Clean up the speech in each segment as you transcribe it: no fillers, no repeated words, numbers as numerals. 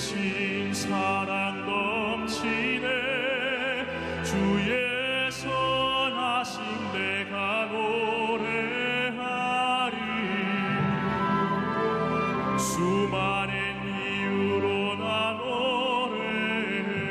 대신 사랑 넘치네. 주의 선하심 내가 노래하리. 수많은 이유로 나 노래해.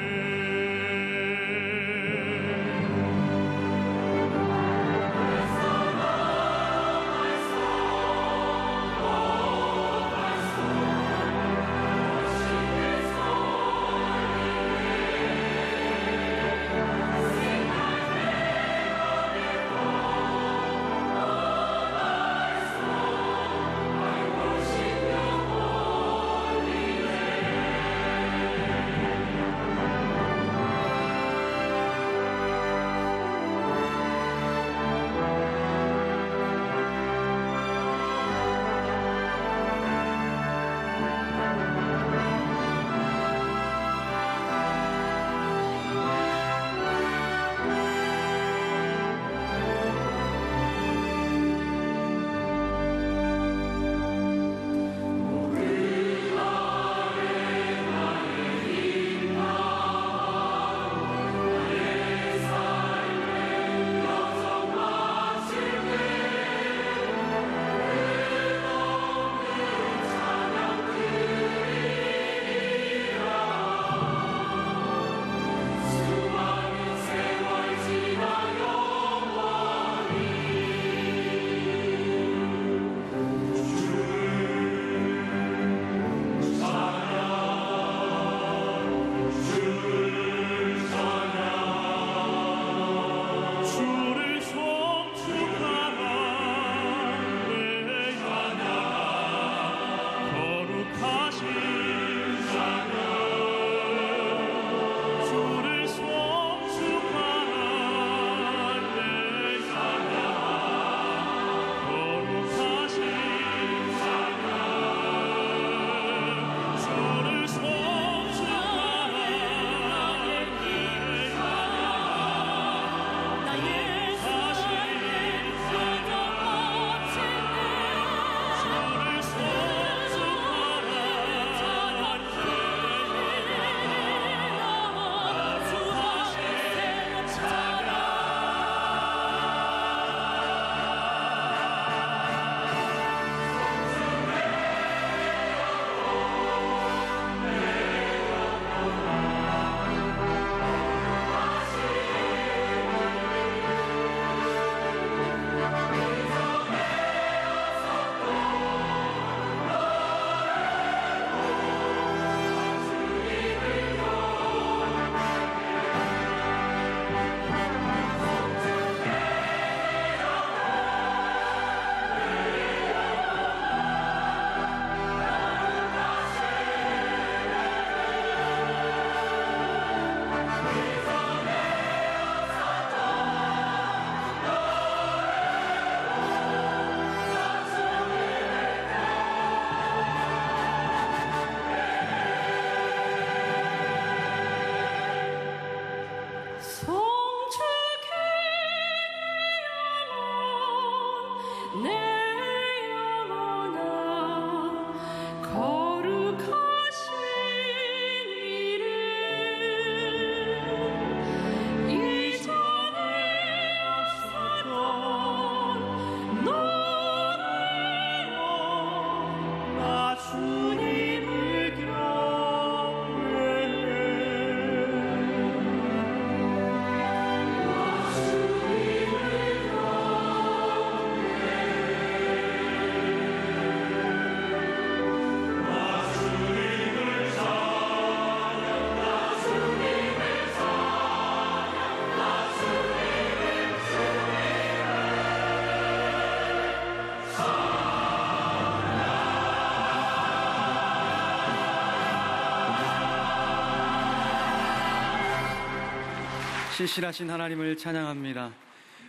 신실하신 하나님을 찬양합니다.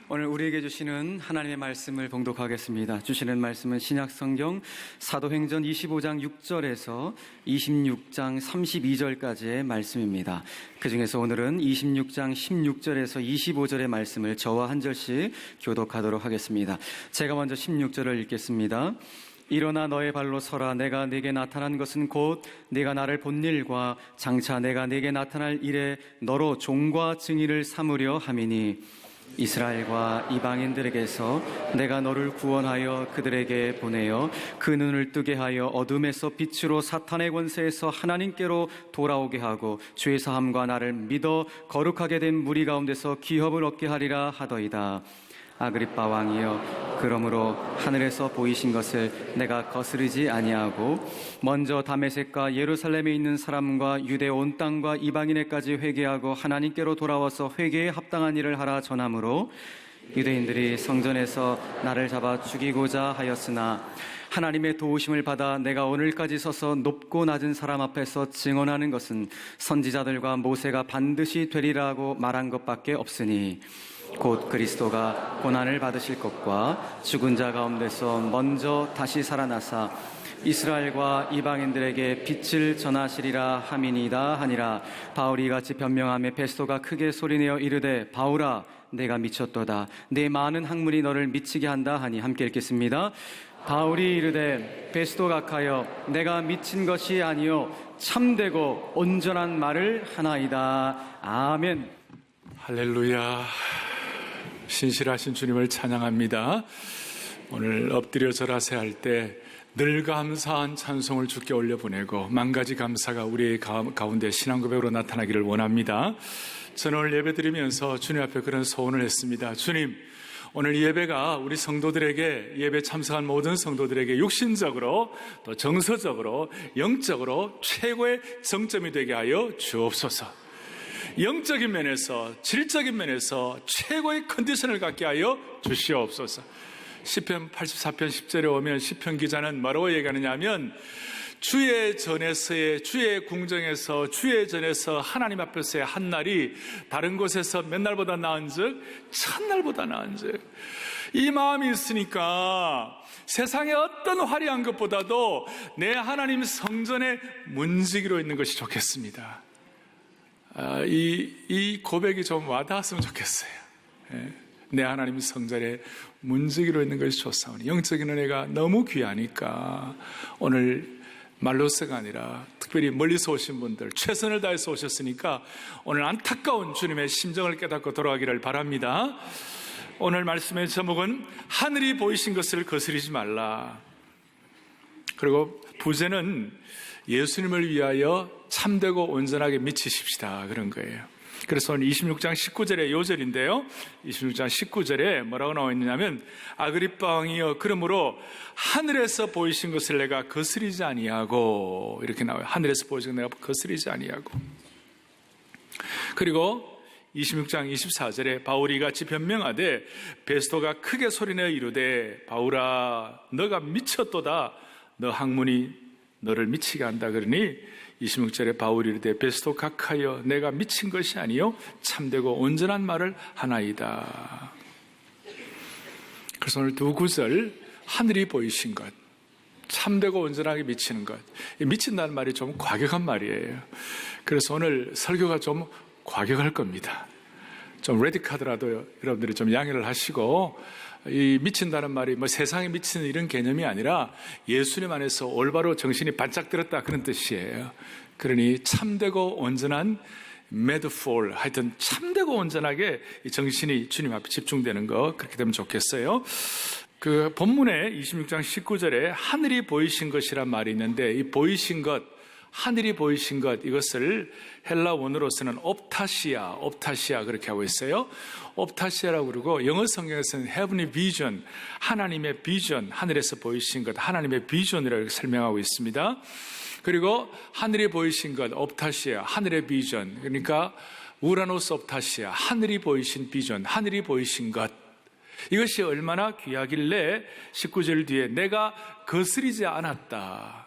오늘 우리에게 주시는 하나님의 말씀을 봉독하겠습니다. 주시는 말씀은 신약성경 사도행전 25장 6절에서 26장 32절까지의 말씀입니다. 그 중에서 오늘은 26장 16절에서 25절의 말씀을 저와 한 절씩 교독하도록 하겠습니다. 제가 먼저 16절을 읽겠습니다. 일어나 너의 발로 서라. 내가 네게 나타난 것은 곧 네가 나를 본 일과 장차 내가 네게 나타날 일에 너로 종과 증인을 삼으려 함이니 이스라엘과 이방인들에게서 내가 너를 구원하여 그들에게 보내어 그 눈을 뜨게 하여 어둠에서 빛으로 사탄의 권세에서 하나님께로 돌아오게 하고 죄 사함과 나를 믿어 거룩하게 된 무리 가운데서 기업을 얻게 하리라 하더이다. 아그리빠 왕이여, 그러므로 하늘에서 보이신 것을 내가 거스르지 아니하고 먼저 다메섹과 예루살렘에 있는 사람과 유대 온 땅과 이방인에까지 회개하고 하나님께로 돌아와서 회개에 합당한 일을 하라 전하므로 유대인들이 성전에서 나를 잡아 죽이고자 하였으나 하나님의 도우심을 받아 내가 오늘까지 서서 높고 낮은 사람 앞에서 증언하는 것은 선지자들과 모세가 반드시 되리라고 말한 것밖에 없으니 곧 그리스도가 고난을 받으실 것과 죽은 자 가운데서 먼저 다시 살아나사 이스라엘과 이방인들에게 빛을 전하시리라 함이니이다 하니라. 바울이 같이 변명하며 베스도가 크게 소리내어 이르되 바울아 내가 미쳤도다. 내 많은 학문이 너를 미치게 한다 하니. 함께 읽겠습니다. 바울이 이르되 베스도 각하여 내가 미친 것이 아니요 참되고 온전한 말을 하나이다. 아멘. 할렐루야. 신실하신 주님을 찬양합니다. 오늘 엎드려 절하세 할 때 늘 감사한 찬송을 주께 올려보내고 만 가지 감사가 우리의 가운데 신앙 고백으로 나타나기를 원합니다. 저는 오늘 예배 드리면서 주님 앞에 그런 소원을 했습니다. 주님, 오늘 예배가 우리 성도들에게, 예배 참석한 모든 성도들에게 육신적으로 또 정서적으로 영적으로 최고의 정점이 되게 하여 주옵소서. 영적인 면에서 질적인 면에서 최고의 컨디션을 갖게 하여 주시옵소서. 시편 84편 10절에 오면 시편 기자는 뭐라고 얘기하느냐 하면 주의 전에서의, 주의 궁정에서, 주의 전에서 하나님 앞에서의 한 날이 다른 곳에서 몇 날보다 나은즉 천날보다 나은즉, 이 마음이 있으니까 세상의 어떤 화려한 것보다도 내 하나님 성전에 문지기로 있는 것이 좋겠습니다. 이 고백이 좀 와닿았으면 좋겠어요. 내 하나님 성전에 문지기로 있는 것이 좋사오니 영적인 은혜가 너무 귀하니까 오늘 말로서가 아니라 특별히 멀리서 오신 분들 최선을 다해서 오셨으니까 오늘 안타까운 주님의 심정을 깨닫고 돌아가기를 바랍니다. 오늘 말씀의 제목은 하늘이 보이신 것을 거스르지 말라. 그리고 부제는 예수님을 위하여 참되고 온전하게 미치십시다, 그런 거예요. 그래서 오늘 26장 19절의 요절인데요, 26장 19절에 뭐라고 나와 있느냐면 아그리빠 왕이여, 그러므로 하늘에서 보이신 것을 내가 거스르지 아니하고, 이렇게 나와요. 하늘에서 보이신 것을 내가 거스르지 아니하고. 그리고 26장 24절에 바울이 같이 변명하되 베스도가 크게 소리내어 이르되 바울아 너가 미쳤도다. 너 학문이 너를 미치게 한다. 그러니 26절에 바울이 이르되 베스도 각하여 내가 미친 것이 아니요 참되고 온전한 말을 하나이다. 그래서 오늘 두 구절, 하늘이 보이신 것, 참되고 온전하게 미치는 것. 미친다는 말이 좀 과격한 말이에요. 그래서 오늘 설교가 좀 과격할 겁니다. 좀 레디카더라도 여러분들이 좀 양해를 하시고, 이 미친다는 말이 뭐 세상에 미치는 이런 개념이 아니라 예수님 안에서 올바로 정신이 반짝 들었다, 그런 뜻이에요. 그러니 참되고 온전한 메드폴, 하여튼 참되고 온전하게 이 정신이 주님 앞에 집중되는 거, 그렇게 되면 좋겠어요. 그 본문에 26장 19절에 하늘이 보이신 것이란 말이 있는데, 이 보이신 것, 하늘이 보이신 것, 이것을 헬라 원어로서는 옵타시아 그렇게 하고 있어요. 옵타시아라고 그러고, 영어 성경에서는 heavenly vision, 하나님의 비전, 하늘에서 보이신 것, 하나님의 비전이라고 설명하고 있습니다. 그리고 하늘이 보이신 것, 옵타시아, 하늘의 비전, 그러니까 우라노스 옵타시아, 하늘이 보이신 비전, 하늘이 보이신 것, 이것이 얼마나 귀하길래 19절 뒤에 내가 거스르지 않았다.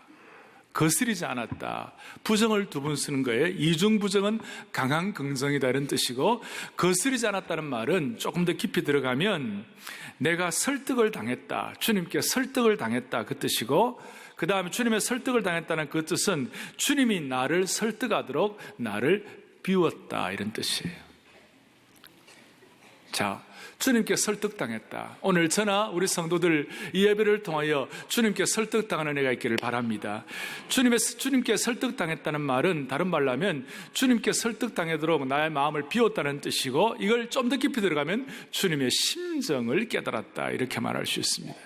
거스르지 않았다. 부정을 두 번 쓰는 거예요. 이중 부정은 강한 긍정이다, 이런 뜻이고, 거스르지 않았다는 말은 조금 더 깊이 들어가면 내가 설득을 당했다, 주님께 설득을 당했다, 그 뜻이고, 그 다음에 주님의 설득을 당했다는 그 뜻은 주님이 나를 설득하도록 나를 비웠다, 이런 뜻이에요. 자, 주님께 설득당했다. 오늘 저나 우리 성도들 이 예배를 통하여 주님께 설득당하는 은혜가 있기를 바랍니다. 주님께 설득당했다는 말은 다른 말로 하면 주님께 설득당하도록 나의 마음을 비웠다는 뜻이고, 이걸 좀 더 깊이 들어가면 주님의 심정을 깨달았다, 이렇게 말할 수 있습니다.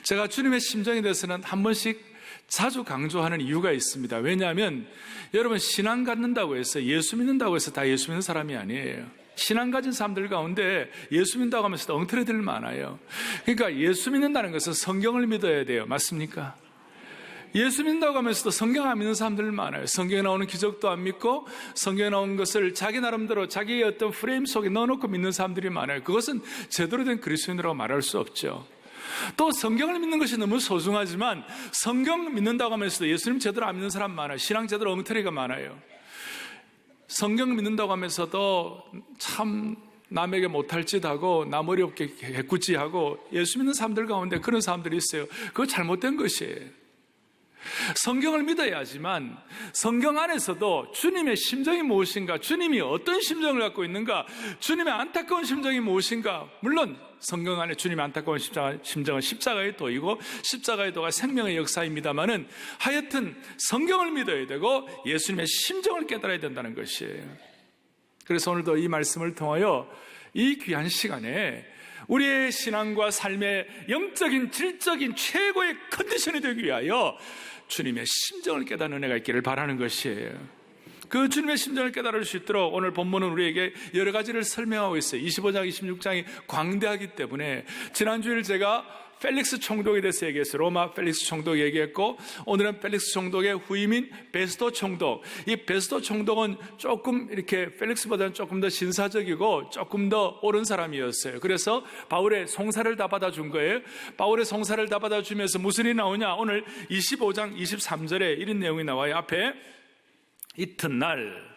제가 주님의 심정에 대해서는 한 번씩 자주 강조하는 이유가 있습니다. 왜냐하면 여러분, 신앙 갖는다고 해서, 예수 믿는다고 해서 다 예수 믿는 사람이 아니에요. 신앙 가진 사람들 가운데 예수 믿는다고 하면서도 엉터리들 많아요. 그러니까 예수 믿는다는 것은 성경을 믿어야 돼요. 맞습니까? 예수 믿는다고 하면서도 성경 안 믿는 사람들 많아요. 성경에 나오는 기적도 안 믿고 성경에 나오는 것을 자기 나름대로 자기의 어떤 프레임 속에 넣어놓고 믿는 사람들이 많아요. 그것은 제대로 된 그리스도인이라고 말할 수 없죠. 또 성경을 믿는 것이 너무 소중하지만 성경 믿는다고 하면서도 예수님 제대로 안 믿는 사람 많아요. 신앙 제대로 엉터리가 많아요. 성경 믿는다고 하면서도 참 남에게 못할 짓하고 나 머리 없게 해꾸지하고 예수 믿는 사람들 가운데 그런 사람들이 있어요. 그거 잘못된 것이에요. 성경을 믿어야 하지만 성경 안에서도 주님의 심정이 무엇인가, 주님이 어떤 심정을 갖고 있는가, 주님의 안타까운 심정이 무엇인가. 물론 성경 안에 주님의 안타까운 심정은 십자가의 도이고 십자가의 도가 생명의 역사입니다마는 하여튼 성경을 믿어야 되고 예수님의 심정을 깨달아야 된다는 것이에요. 그래서 오늘도 이 말씀을 통하여 이 귀한 시간에 우리의 신앙과 삶의 영적인 질적인 최고의 컨디션이 되기 위하여 주님의 심정을 깨닫는 은혜가 있기를 바라는 것이에요. 그 주님의 심정을 깨달을 수 있도록 오늘 본문은 우리에게 여러 가지를 설명하고 있어요. 25장, 26장이 광대하기 때문에 지난주일 제가 펠릭스 총독에 대해서 얘기했어요. 로마 펠릭스 총독 얘기했고, 오늘은 펠릭스 총독의 후임인 베스도 총독. 이 베스도 총독은 조금 이렇게 펠릭스보다는 조금 더 신사적이고 조금 더 옳은 사람이었어요. 그래서 바울의 송사를 다 받아준 거예요. 바울의 송사를 다 받아주면서 무슨 일이 나오냐? 오늘 25장 23절에 이런 내용이 나와요. 앞에 이튿날,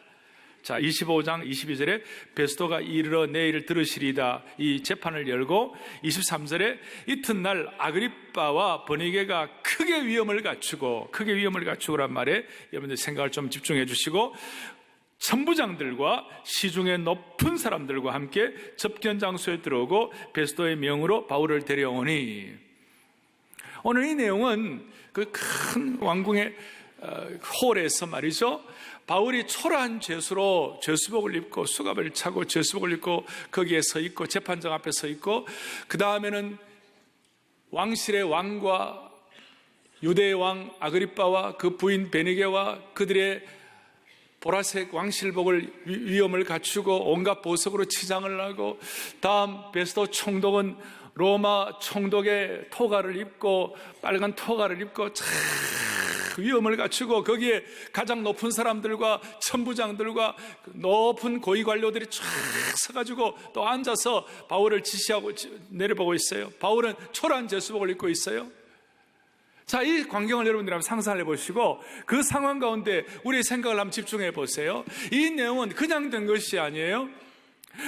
자, 25장 22절에 베스도가 이르러 내일 들으시리다, 이 재판을 열고, 23절에 이튿날 아그리빠와 버니게가 크게 위험을 갖추고란 말에 여러분들 생각을 좀 집중해 주시고, 천부장들과 시중의 높은 사람들과 함께 접견 장소에 들어오고 베스도의 명으로 바울을 데려오니. 오늘 이 내용은 그 큰 왕궁의 홀에서 말이죠, 바울이 초라한 죄수로 죄수복을 입고 수갑을 차고 죄수복을 입고 거기에 서 있고 재판장 앞에 서 있고, 그 다음에는 왕실의 왕과 유대의 왕 아그리빠와 그 부인 베니게와 그들의 보라색 왕실복을 위엄을 갖추고 온갖 보석으로 치장을 하고, 다음 베스도 총독은 로마 총독의 토가를 입고 빨간 토가를 입고 참 위엄을 갖추고 거기에 가장 높은 사람들과 천부장들과 높은 고위 관료들이 쫙 서가지고 또 앉아서 바울을 지시하고 내려보고 있어요. 바울은 초라한 제수복을 입고 있어요. 자, 이 광경을 여러분들이 한번 상상해 보시고 그 상황 가운데 우리의 생각을 한번 집중해 보세요. 이 내용은 그냥 된 것이 아니에요.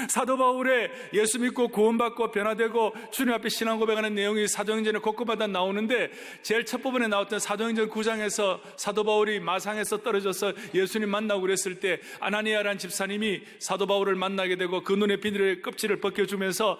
사도 바울의 예수 믿고 구원받고 변화되고 주님 앞에 신앙 고백하는 내용이 사도행전에 곳곳마다 나오는데, 제일 첫 부분에 나왔던 사도행전 9장에서 사도 바울이 마상에서 떨어져서 예수님 만나고 그랬을 때 아나니아라는 집사님이 사도 바울을 만나게 되고 그 눈에 비늘의 껍질을 벗겨주면서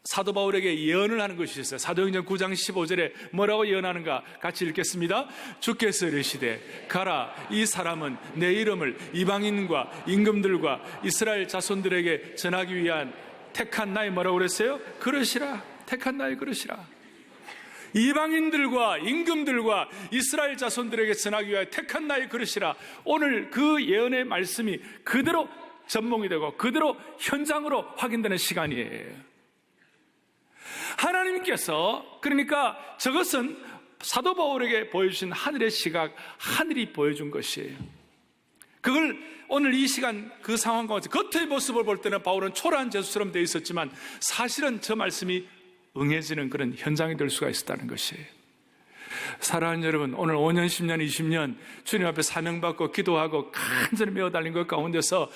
사도 바울에게 예언을 하는 것이 있어요. 사도행전 9장 15절에 뭐라고 예언하는가 같이 읽겠습니다. 주께서 이르시되 가라, 이 사람은 내 이름을 이방인과 임금들과 이스라엘 자손들에게 전하기 위한 택한 나의 뭐라고 그랬어요? 그릇이라. 택한 나의 그릇이라. 이방인들과 임금들과 이스라엘 자손들에게 전하기 위하여 택한 나의 그릇이라. 오늘 그 예언의 말씀이 그대로 전몽이 되고 그대로 현장으로 확인되는 시간이에요. 하나님께서, 그러니까 저것은 사도 바울에게 보여주신 하늘의 시각, 하늘이 보여준 것이에요. 그걸 오늘 이 시간 그 상황 가운데 겉의 모습을 볼 때는 바울은 초라한 죄수처럼 되어 있었지만 사실은 저 말씀이 응해지는 그런 현장이 될 수가 있었다는 것이에요. 사랑하는 여러분, 오늘 5년, 10년, 20년 주님 앞에 사명받고 기도하고 간절히 메어달린 것 가운데서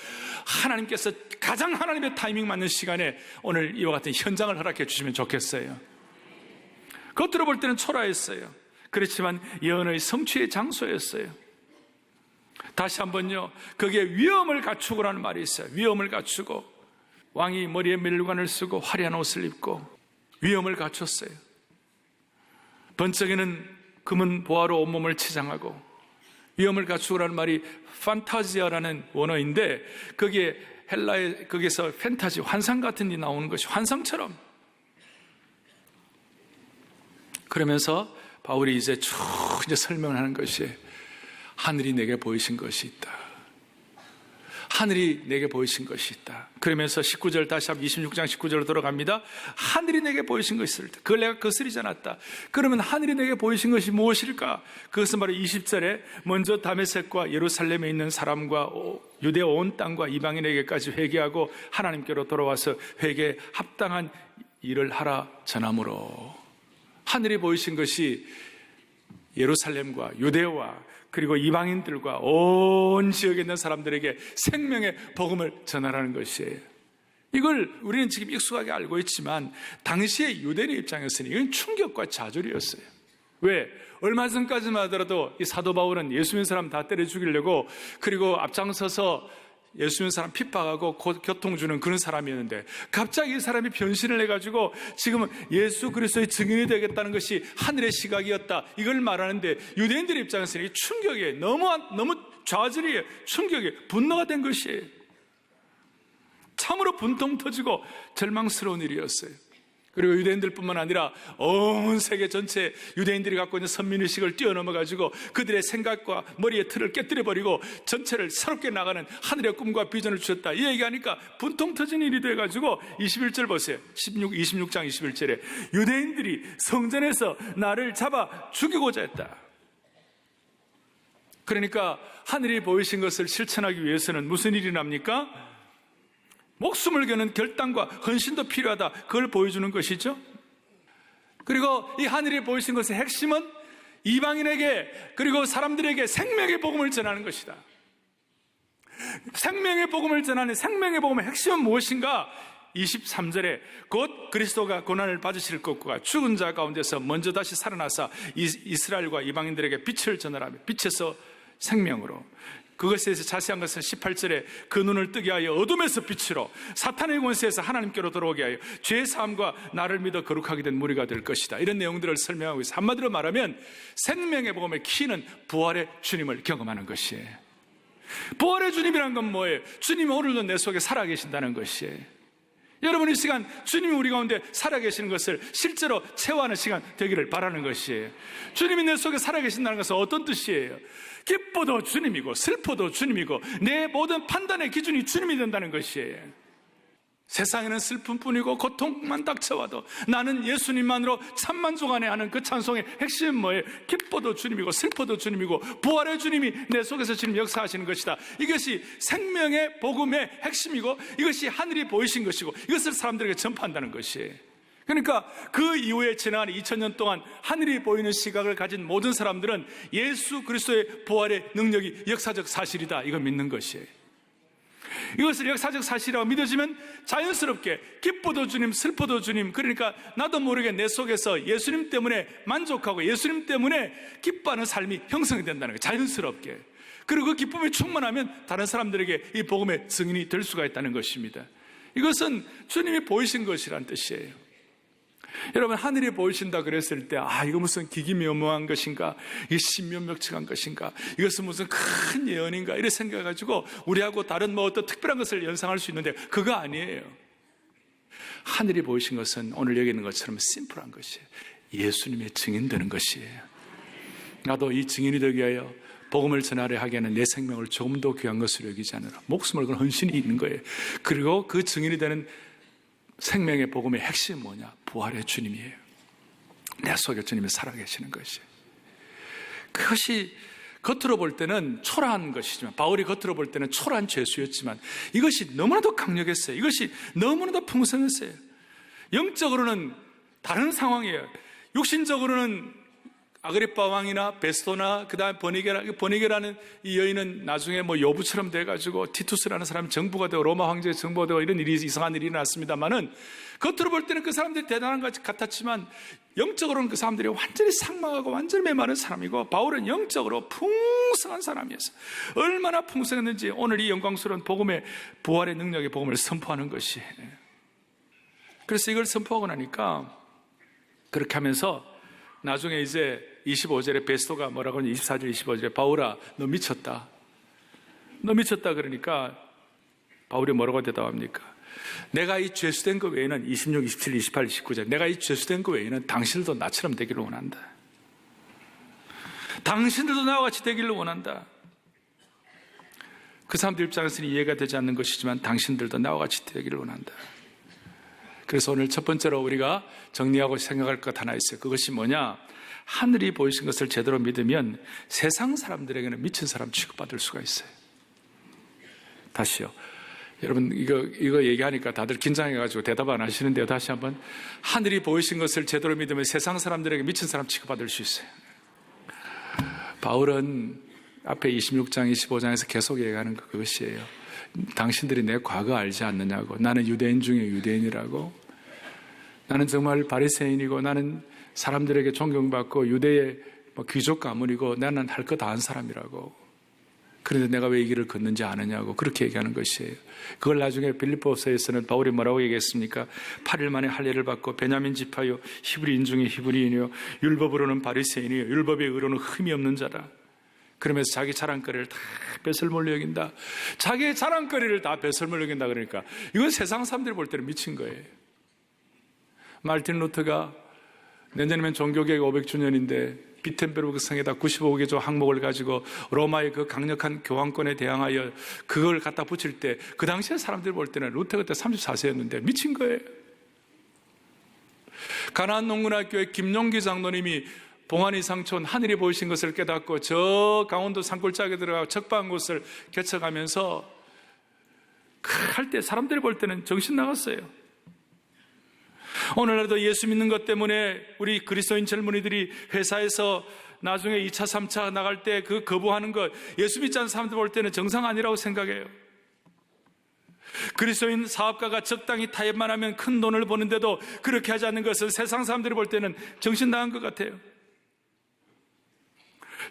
하나님께서 가장 하나님의 타이밍 맞는 시간에 오늘 이와 같은 현장을 허락해 주시면 좋겠어요. 겉으로 볼 때는 초라했어요. 그렇지만 예언의 성취의 장소였어요. 다시 한번요, 거기에 위엄을 갖추고라는 말이 있어요. 위엄을 갖추고. 왕이 머리에 멜류관을 쓰고 화려한 옷을 입고 위엄을 갖췄어요. 번쩍이는 금은 보화로 온몸을 치장하고, 위엄을 갖추고라는 말이 판타지아라는 원어인데 거기에 헬라의 거기서 판타지, 환상 같은 게 나오는 것이 환상처럼. 그러면서 바울이 이제 쭉 설명을 하는 것이, 하늘이 내게 보이신 것이 있다. 하늘이 내게 보이신 것이 있다. 그러면서 19절, 다시 한번 26장 19절로 돌아갑니다. 하늘이 내게 보이신 것이 있을 때, 그걸 내가 거스리지 않았다. 그러면 하늘이 내게 보이신 것이 무엇일까? 그것은 바로 20절에 먼저 다메섹과 예루살렘에 있는 사람과 유대 온 땅과 이방인에게까지 회개하고 하나님께로 돌아와서 회개에 합당한 일을 하라 전함으로. 하늘이 보이신 것이 예루살렘과 유대와 그리고 이방인들과 온 지역에 있는 사람들에게 생명의 복음을 전하라는 것이에요. 이걸 우리는 지금 익숙하게 알고 있지만 당시의 유대인의 입장에서는 이건 충격과 좌절이었어요. 왜? 얼마 전까지만 하더라도 이 사도 바울은 예수 믿는 사람 다 때려 죽이려고, 그리고 앞장서서 예수 믿는 사람 핍박하고 교통 주는 그런 사람이었는데, 갑자기 이 사람이 변신을 해가지고 지금은 예수 그리스도의 증인이 되겠다는 것이 하늘의 시각이었다, 이걸 말하는데 유대인들의 입장에서는 이 충격이에요. 너무 좌절이에요. 충격이에요. 분노가 된 것이에요. 참으로 분통 터지고 절망스러운 일이었어요. 그리고 유대인들뿐만 아니라 온 세계 전체 유대인들이 갖고 있는 선민의식을 뛰어넘어가지고 그들의 생각과 머리의 틀을 깨뜨려버리고 전체를 새롭게 나가는 하늘의 꿈과 비전을 주셨다, 이 얘기하니까 분통 터진 일이 돼가지고 21절 보세요. 26장 21절에 유대인들이 성전에서 나를 잡아 죽이고자 했다. 그러니까 하늘이 보이신 것을 실천하기 위해서는 무슨 일이 납니까? 목숨을 거는 결단과 헌신도 필요하다, 그걸 보여주는 것이죠. 그리고 이 하늘이 보이신 것의 핵심은 이방인에게 그리고 사람들에게 생명의 복음을 전하는 것이다. 생명의 복음을 전하는 생명의 복음의 핵심은 무엇인가? 23절에 곧 그리스도가 고난을 받으실 것과 죽은 자 가운데서 먼저 다시 살아나사 이스라엘과 이방인들에게 빛을 전하라며, 빛에서 생명으로. 그것에 대해서 자세한 것은 18절에 그 눈을 뜨게 하여 어둠에서 빛으로, 사탄의 권세에서 하나님께로 돌아오게 하여 죄 사함과 나를 믿어 거룩하게 된 무리가 될 것이다, 이런 내용들을 설명하고 있어요. 한마디로 말하면 생명의 복음의 키는 부활의 주님을 경험하는 것이에요. 부활의 주님이란 건 뭐예요? 주님이 오늘도 내 속에 살아계신다는 것이에요. 여러분, 이 시간 주님이 우리 가운데 살아계시는 것을 실제로 체화하는 시간 되기를 바라는 것이에요. 주님이 내 속에 살아계신다는 것은 어떤 뜻이에요? 기뻐도 주님이고 슬퍼도 주님이고 내 모든 판단의 기준이 주님이 된다는 것이에요. 세상에는 슬픔뿐이고 고통만 닥쳐와도 나는 예수님만으로 참만족 안에 하는 그 찬송의 핵심은 뭐예요? 기뻐도 주님이고 슬퍼도 주님이고 부활의 주님이 내 속에서 지금 역사하시는 것이다. 이것이 생명의 복음의 핵심이고 이것이 하늘이 보이신 것이고 이것을 사람들에게 전파한다는 것이에요. 그러니까 그 이후에 지난 2000년 동안 하늘이 보이는 시각을 가진 모든 사람들은 예수 그리스도의 부활의 능력이 역사적 사실이다, 이걸 믿는 것이에요. 이것을 역사적 사실이라고 믿어지면 자연스럽게 기뻐도 주님, 슬퍼도 주님, 그러니까 나도 모르게 내 속에서 예수님 때문에 만족하고 예수님 때문에 기뻐하는 삶이 형성이 된다는 거예요. 자연스럽게. 그리고 그 기쁨이 충만하면 다른 사람들에게 이 복음의 증인이 될 수가 있다는 것입니다. 이것은 주님이 보이신 것이란 뜻이에요. 여러분, 하늘이 보이신다 그랬을 때 이거 무슨 기기묘묘한 것인가, 이게 신묘명측한 것인가, 이것은 무슨 큰 예언인가, 이렇게 생각해가지고 우리하고 다른 어떤 특별한 것을 연상할 수 있는데 그거 아니에요. 하늘이 보이신 것은 오늘 여기 있는 것처럼 심플한 것이에요. 예수님의 증인 되는 것이에요. 나도 이 증인이 되기 위하여 복음을 전하려 하게 하는 내 생명을 조금 더 귀한 것으로 여기지 않으라, 목숨을 건 헌신이 있는 거예요. 그리고 그 증인이 되는 생명의 복음의 핵심은 뭐냐? 부활의 주님이에요. 내 속에 주님이 살아계시는 것이에요. 그것이 겉으로 볼 때는 초라한 것이지만, 바울이 겉으로 볼 때는 초라한 죄수였지만 이것이 너무나도 강력했어요. 이것이 너무나도 풍성했어요. 영적으로는 다른 상황이에요. 육신적으로는 아그리파 왕이나 베스토나 그다음에 버니게라는 이 여인은 나중에 뭐 여부처럼 돼가지고 티투스라는 사람이 정부가 되고 로마 황제의 정부가 되고 이런 일이 이상한 일이 일어났습니다만은 겉으로 볼 때는 그 사람들이 대단한 것 같았지만 영적으로는 그 사람들이 완전히 상망하고 완전히 메마른 사람이고 바울은 영적으로 풍성한 사람이었어요. 얼마나 풍성했는지 오늘 이 영광스러운 복음의 부활의 능력의 복음을 선포하는 것이. 그래서 이걸 선포하고 나니까 그렇게 하면서 나중에 이제 25절에 베스토가 뭐라고 하냐, 24절 25절에 바울아 너 미쳤다. 너 미쳤다 그러니까 바울이 뭐라고 대답합니까? 내가 이 죄수된 것 외에는 26, 27, 28, 29절 내가 이 죄수된 것 외에는 당신들도 나처럼 되기를 원한다. 당신들도 나와 같이 되기를 원한다. 그 사람들 입장에서는 이해가 되지 않는 것이지만 당신들도 나와 같이 되기를 원한다. 그래서 오늘 첫 번째로 우리가 정리하고 생각할 것 하나 있어요. 그것이 뭐냐? 하늘이 보이신 것을 제대로 믿으면 세상 사람들에게는 미친 사람 취급받을 수가 있어요. 다시요. 여러분 이거 얘기하니까 다들 긴장해가지고 대답 안 하시는데요. 다시 한번. 하늘이 보이신 것을 제대로 믿으면 세상 사람들에게 미친 사람 취급받을 수 있어요. 바울은 앞에 26장, 25장에서 계속 얘기하는 그것이에요. 당신들이 내 과거 알지 않느냐고. 나는 유대인 중에 유대인이라고. 나는 정말 바리새인이고 나는 사람들에게 존경받고 유대의 귀족 가문이고 나는 할 거 다 한 사람이라고. 그런데 내가 왜 이 길을 걷는지 아느냐고 그렇게 얘기하는 것이에요. 그걸 나중에 빌립보서에서는 바울이 뭐라고 얘기했습니까? 8일 만에 할례를 받고 베냐민 지파요 히브리인 중에 히브리인이요 율법으로는 바리새인이요 율법의 의로는 흠이 없는 자라. 그러면서 자기 자랑거리를 다 배설물로 여긴다. 자기의 자랑거리를 다 배설물로 여긴다. 그러니까 이건 세상 사람들이 볼 때는 미친 거예요. 마르틴 루터가 내년이면 종교개혁 500주년인데 비텐베르크 성에다 95개조 항목을 가지고 로마의 그 강력한 교황권에 대항하여 그걸 갖다 붙일 때 그 당시에 사람들이 볼 때는 루터 그때 34세였는데 미친 거예요. 가나안 농군학교의 김용기 장로님이 봉안이 상촌 하늘이 보이신 것을 깨닫고 저 강원도 산골짜기에 들어가 적방한 곳을 개척하면서 할 때 사람들이 볼 때는 정신 나갔어요. 오늘날도 예수 믿는 것 때문에 우리 그리스도인 젊은이들이 회사에서 나중에 2차, 3차 나갈 때 그 거부하는 것 예수 믿지 않는 사람들 볼 때는 정상 아니라고 생각해요. 그리스도인 사업가가 적당히 타협만 하면 큰 돈을 버는데도 그렇게 하지 않는 것은 세상 사람들이 볼 때는 정신 나간 것 같아요.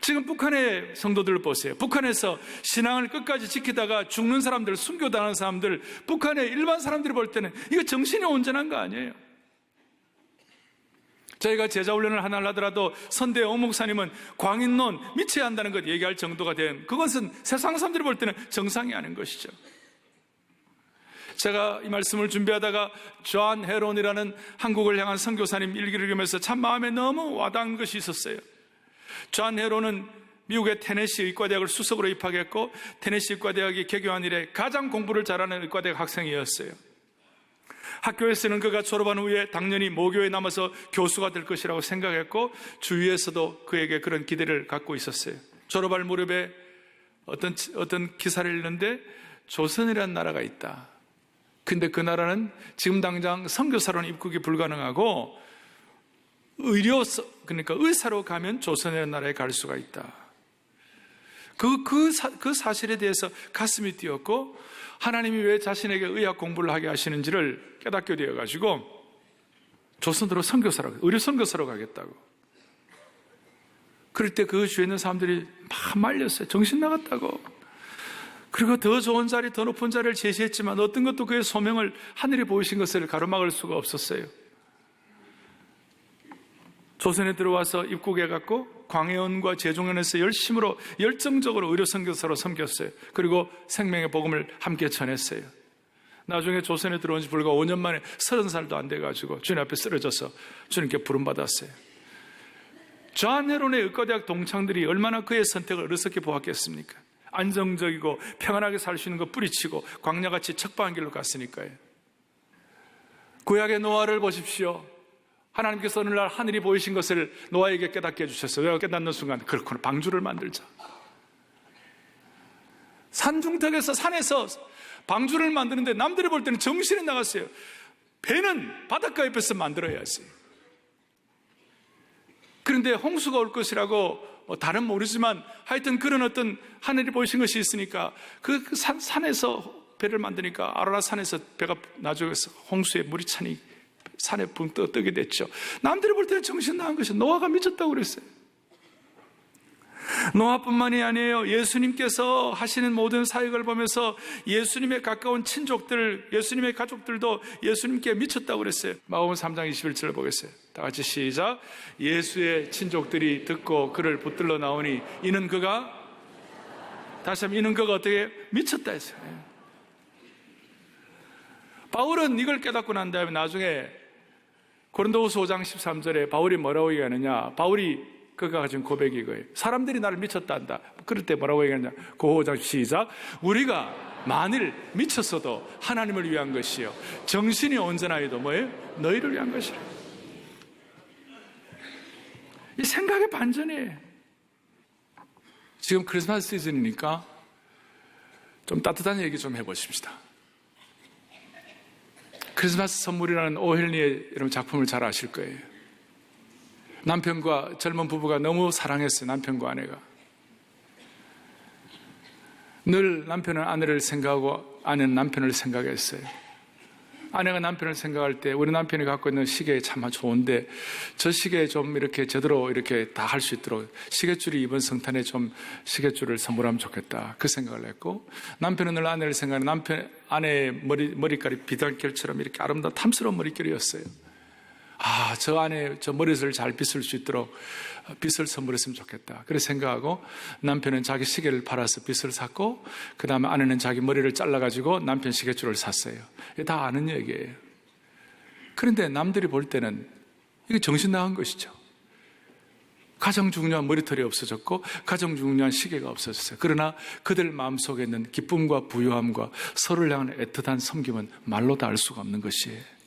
지금 북한의 성도들을 보세요. 북한에서 신앙을 끝까지 지키다가 죽는 사람들, 순교당하는 사람들, 북한의 일반 사람들이 볼 때는 이거 정신이 온전한 거 아니에요. 저희가 제자훈련을 하나를 하더라도 선대 어목사님은 광인론 미쳐야 한다는 것 얘기할 정도가 된 그것은 세상 사람들이 볼 때는 정상이 아닌 것이죠. 제가 이 말씀을 준비하다가 존 헤론이라는 한국을 향한 선교사님 일기를 읽으면서 참 마음에 너무 와닿은 것이 있었어요. 존 헤론은 미국의 테네시 의과대학을 수석으로 입학했고 테네시 의과대학이 개교한 이래 가장 공부를 잘하는 의과대학 학생이었어요. 학교에서는 그가 졸업한 후에 당연히 모교에 남아서 교수가 될 것이라고 생각했고 주위에서도 그에게 그런 기대를 갖고 있었어요. 졸업할 무렵에 어떤 기사를 읽는데 조선이라는 나라가 있다. 근데 그 나라는 지금 당장 선교사로는 입국이 불가능하고 그러니까 의사로 가면 조선이라는 나라에 갈 수가 있다. 그 사실에 대해서 가슴이 뛰었고 하나님이 왜 자신에게 의학 공부를 하게 하시는지를 깨닫게 되어가지고 조선으로 선교사로, 의료 선교사로 가겠다고. 그럴 때 그 주위에 있는 사람들이 막 말렸어요. 정신 나갔다고. 그리고 더 좋은 자리, 더 높은 자리를 제시했지만 어떤 것도 그의 소명을 하늘이 보이신 것을 가로막을 수가 없었어요. 조선에 들어와서 입국해갖고 광해원과 제종현에서 열정적으로 의료 선교사로 섬겼어요. 그리고 생명의 복음을 함께 전했어요. 나중에 조선에 들어온 지 불과 5년 만에 30살도 안 돼가지고 주님 앞에 쓰러져서 주님께 부름받았어요. 존 헤론의 의과대학 동창들이 얼마나 그의 선택을 어리석게 보았겠습니까? 안정적이고 평안하게 살 수 있는 거 뿌리치고 광야같이 척박한 길로 갔으니까요. 구약의 노아를 보십시오. 하나님께서 어느 날 하늘이 보이신 것을 노아에게 깨닫게 해주셨어요. 깨닫는 순간 그렇구나, 방주를 만들자. 산중턱에서 산에서 방주를 만드는데 남들이 볼 때는 정신이 나갔어요. 배는 바닷가 옆에서 만들어야지. 그런데 홍수가 올 것이라고 다른 모르지만 하여튼 그런 어떤 하늘이 보이신 것이 있으니까 그 산에서 배를 만드니까 아라랏산에서 배가 나중에 홍수에 물이 차니 산에 붕 뜨게 됐죠. 남들이 볼 때는 정신 나간 것이 노아가 미쳤다고 그랬어요. 노아뿐만이 아니에요. 예수님께서 하시는 모든 사역을 보면서 예수님의 가까운 친족들, 예수님의 가족들도 예수님께 미쳤다고 그랬어요. 마가복음 3장 21절을 보겠어요. 다 같이 시작. 예수의 친족들이 듣고 그를 붙들러 나오니 이는 그가, 다시 한번 이는 그가 어떻게 미쳤다 했어요. 바울은 이걸 깨닫고 난 다음에 나중에 고린도후서 5장 13절에 바울이 뭐라고 얘기하느냐, 바울이 그가 가진 고백이 이거예요. 사람들이 나를 미쳤다 한다. 그럴 때 뭐라고 얘기하느냐, 그 5장 시작. 우리가 만일 미쳤어도 하나님을 위한 것이요 정신이 온전하여도 뭐예요? 너희를 위한 것이라. 이 생각의 반전이에요. 지금 크리스마스 시즌이니까 좀 따뜻한 얘기 좀 해보십시다. 크리스마스 선물이라는 오헬리의 여러분 작품을 잘 아실 거예요. 남편과 젊은 부부가 너무 사랑했어요. 남편과 아내가. 늘 남편은 아내를 생각하고 아내는 남편을 생각했어요. 아내가 남편을 생각할 때 우리 남편이 갖고 있는 시계 참 좋은데 저 시계 좀 이렇게 제대로 이렇게 다 할 수 있도록 시계줄이 이번 성탄에 좀 시계줄을 선물하면 좋겠다. 그 생각을 했고, 남편은 늘 아내를 생각하는 아내의 머리깔이 비단결처럼 이렇게 아름다운 탐스러운 머리결이었어요. 저 안에 저 머리를 잘 빗을 수 있도록 빗을 선물했으면 좋겠다. 그래서 생각하고 남편은 자기 시계를 팔아서 빗을 샀고, 그 다음에 아내는 자기 머리를 잘라가지고 남편 시계줄을 샀어요. 이게 다 아는 얘기예요. 그런데 남들이 볼 때는 이게 정신 나간 것이죠. 가장 중요한 머리털이 없어졌고 가장 중요한 시계가 없어졌어요. 그러나 그들 마음속에 있는 기쁨과 부유함과 서로를 향한 애틋한 섬김은 말로 다 알 수가 없는 것이에요.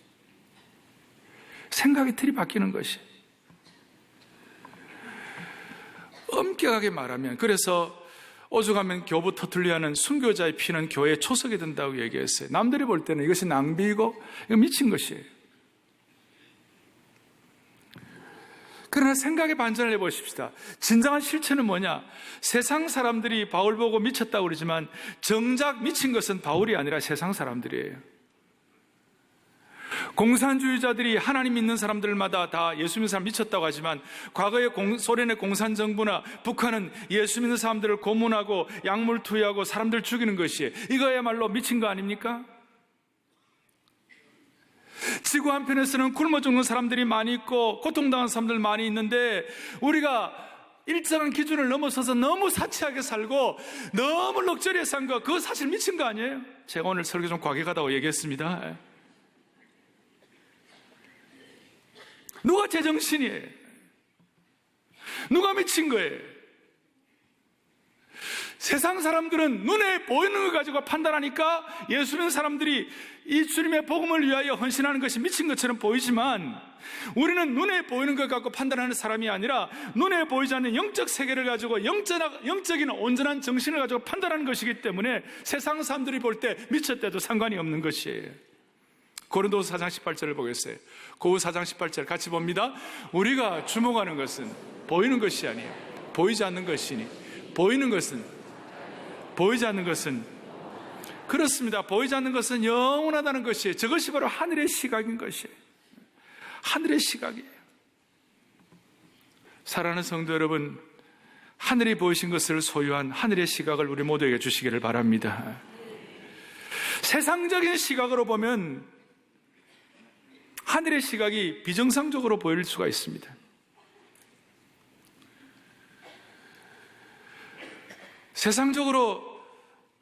생각의 틀이 바뀌는 것이. 엄격하게 말하면, 그래서 오죽하면 교부 터툴리아는 순교자의 피는 교회에 초석이 된다고 얘기했어요. 남들이 볼 때는 이것이 낭비이고 이거 미친 것이에요. 그러나 생각의 반전을 해보십시다. 진정한 실체는 뭐냐? 세상 사람들이 바울 보고 미쳤다고 그러지만 정작 미친 것은 바울이 아니라 세상 사람들이에요. 공산주의자들이 하나님 믿는 사람들마다 다 예수 믿는 사람 미쳤다고 하지만 과거의 소련의 공산정부나 북한은 예수 믿는 사람들을 고문하고 약물 투여하고 사람들 죽이는 것이 이거야말로 미친 거 아닙니까? 지구 한편에서는 굶어 죽는 사람들이 많이 있고 고통당한 사람들 많이 있는데 우리가 일정한 기준을 넘어서서 너무 사치하게 살고 너무 럭셔리하게 산 거, 그거 사실 미친 거 아니에요? 제가 오늘 설교 좀 과격하다고 얘기했습니다. 누가 제정신이에요? 누가 미친 거예요? 세상 사람들은 눈에 보이는 걸 가지고 판단하니까 예수 믿는 사람들이 이 주님의 복음을 위하여 헌신하는 것이 미친 것처럼 보이지만, 우리는 눈에 보이는 것 갖고 판단하는 사람이 아니라 눈에 보이지 않는 영적 세계를 가지고 영적인 온전한 정신을 가지고 판단하는 것이기 때문에 세상 사람들이 볼 때 미쳤대도 상관이 없는 것이에요. 고린도서 4장 18절을 보겠어요. 고우 4장 18절 같이 봅니다. 우리가 주목하는 것은 보이는 것이 아니에요. 보이지 않는 것이니 보이는 것은 그렇습니다. 보이지 않는 것은 영원하다는 것이에요. 저것이 바로 하늘의 시각인 것이에요. 하늘의 시각이에요. 사랑하는 성도 여러분, 하늘이 보이신 것을 소유한 하늘의 시각을 우리 모두에게 주시기를 바랍니다. 세상적인 시각으로 보면 하늘의 시각이 비정상적으로 보일 수가 있습니다. 세상적으로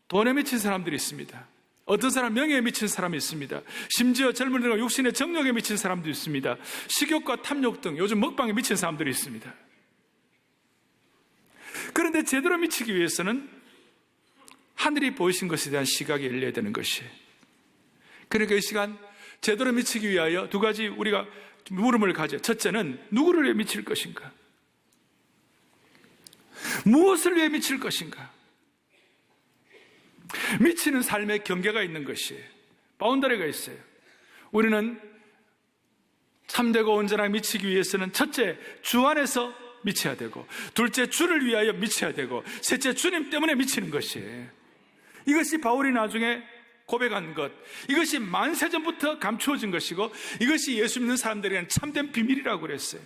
돈에 미친 사람들이 있습니다. 어떤 사람 명예에 미친 사람이 있습니다. 심지어 젊은이들과 육신의 정욕에 미친 사람도 있습니다. 식욕과 탐욕 등 요즘 먹방에 미친 사람들이 있습니다. 그런데 제대로 미치기 위해서는 하늘이 보이신 것에 대한 시각이 열려야 되는 것이에요. 그러니까 이 시간 제대로 미치기 위하여 두 가지 우리가 물음을 가져요. 첫째는 누구를 위해 미칠 것인가? 무엇을 위해 미칠 것인가? 미치는 삶의 경계가 있는 것이에요. 바운더리가 있어요. 우리는 참되고 온전하게 미치기 위해서는 첫째, 주 안에서 미쳐야 되고, 둘째, 주를 위하여 미쳐야 되고, 셋째, 주님 때문에 미치는 것이에요. 이것이 바울이 나중에 고백한 것, 이것이 만세전부터 감추어진 것이고, 이것이 예수 믿는 사람들에게는 참된 비밀이라고 그랬어요.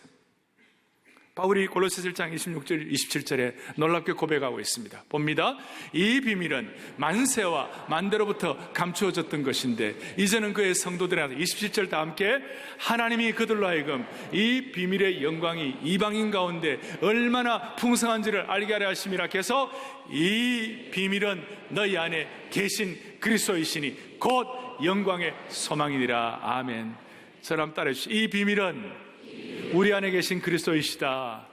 바울이 골로새서 1장 26절, 27절에 놀랍게 고백하고 있습니다. 봅니다. 이 비밀은 만세와 만대로부터 감추어졌던 것인데 이제는 그의 성도들한테, 27절 다 함께, 하나님이 그들로 하여금 이 비밀의 영광이 이방인 가운데 얼마나 풍성한지를 알게 하려 하심이라 해서 이 비밀은 너희 안에 계신 그리스도이시니 곧 영광의 소망이니라. 아멘. 저랑 따라해 주시죠. 이 비밀은 우리 안에 계신 그리스도이시다.